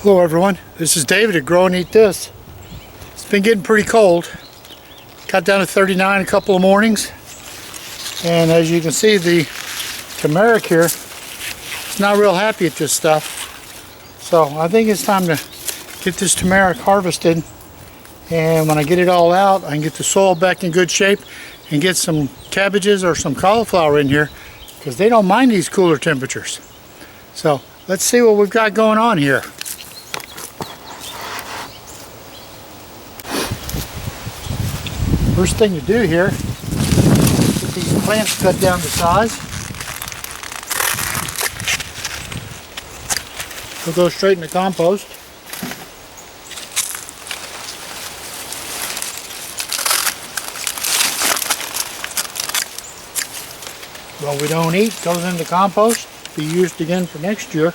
Hello everyone, this is David at Grow and Eat This. It's been getting pretty cold. Got down to 39 a couple of mornings, and as you can see, the turmeric here is not real happy at this stuff. So I think it's time to get this turmeric harvested, and when I get it all out, I can get the soil back in good shape and get some cabbages or some cauliflower in here, because they don't mind these cooler temperatures. So let's see what we've got going on here. First thing to do here, get these plants cut down to size. They'll go straight in the compost. What we don't eat goes into compost, be used again for next year.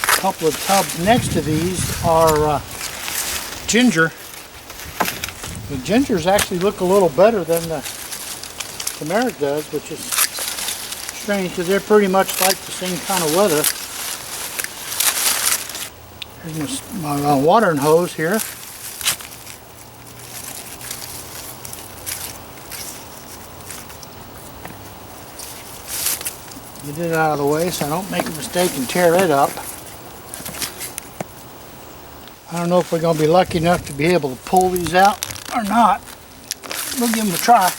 A couple of tubs next to these are ginger. The gingers actually look a little better than the turmeric does, which is strange because they're pretty much like the same kind of weather. Here's my watering hose here. Get it out of the way so I don't make a mistake and tear it up. I don't know if we're going to be lucky enough to be able to pull these out or not. We'll give them a try.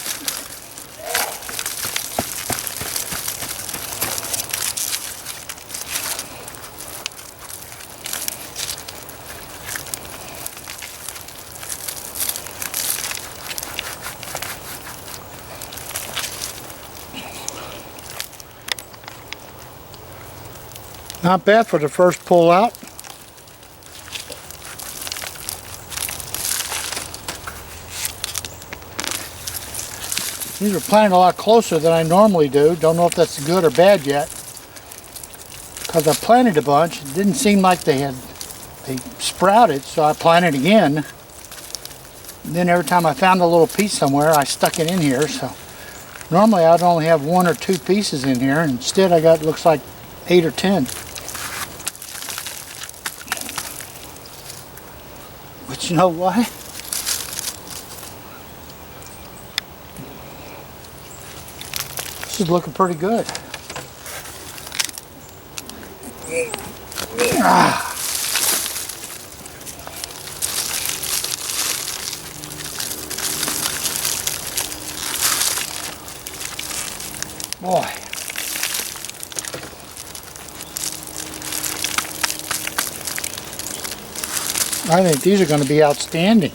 Not bad for the first pull out. These are planted a lot closer than I normally do. Don't know if that's good or bad yet, because I planted a bunch. It didn't seem like they sprouted, so I planted again. And then every time I found a little piece somewhere, I stuck it in here. So normally I'd only have 1 or 2 pieces in here. Instead I got, looks like 8 or 10. But you know why? This is looking pretty good. Boy. I think these are going to be outstanding.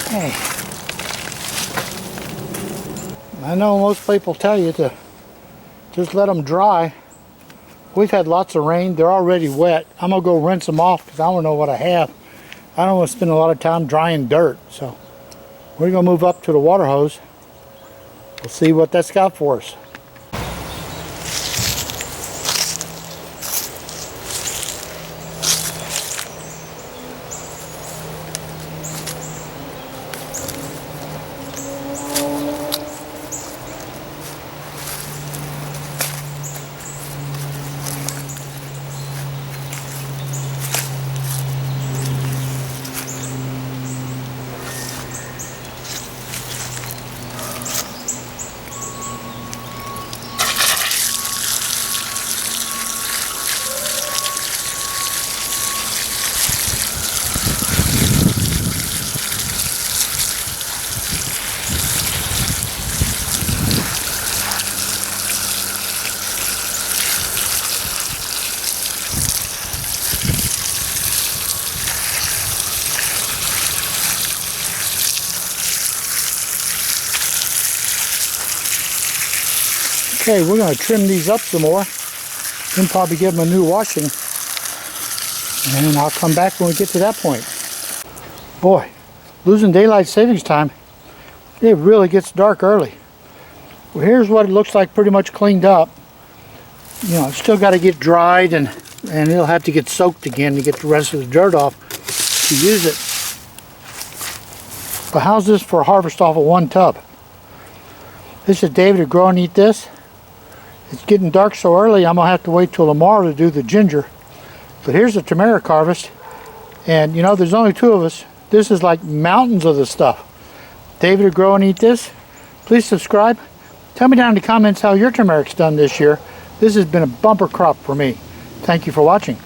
Okay. I know most people tell you to just let them dry. We've had lots of rain. They're already wet. I'm going to go rinse them off because I don't know what I have. I don't want to spend a lot of time drying dirt. So we're going to move up to the water hose We'll see what that's got for us. Okay, we're going to trim these up some more, then probably give them a new washing, and I'll come back when we get to that point. Boy, losing daylight savings time, it really gets dark early. Well, here's what it looks like, pretty much cleaned up. You know, it's still got to get dried, and it'll have to get soaked again to get the rest of the dirt off to use it. But how's this for a harvest off of one tub? This is David at Grow and Eat This. It's getting dark so early, I'm going to have to wait till tomorrow to do the ginger. But here's the turmeric harvest. And you know, there's only two of us. This is like mountains of the stuff. David at Grow and Eat This. Please subscribe. Tell me down in the comments how your turmeric's done this year. This has been a bumper crop for me. Thank you for watching.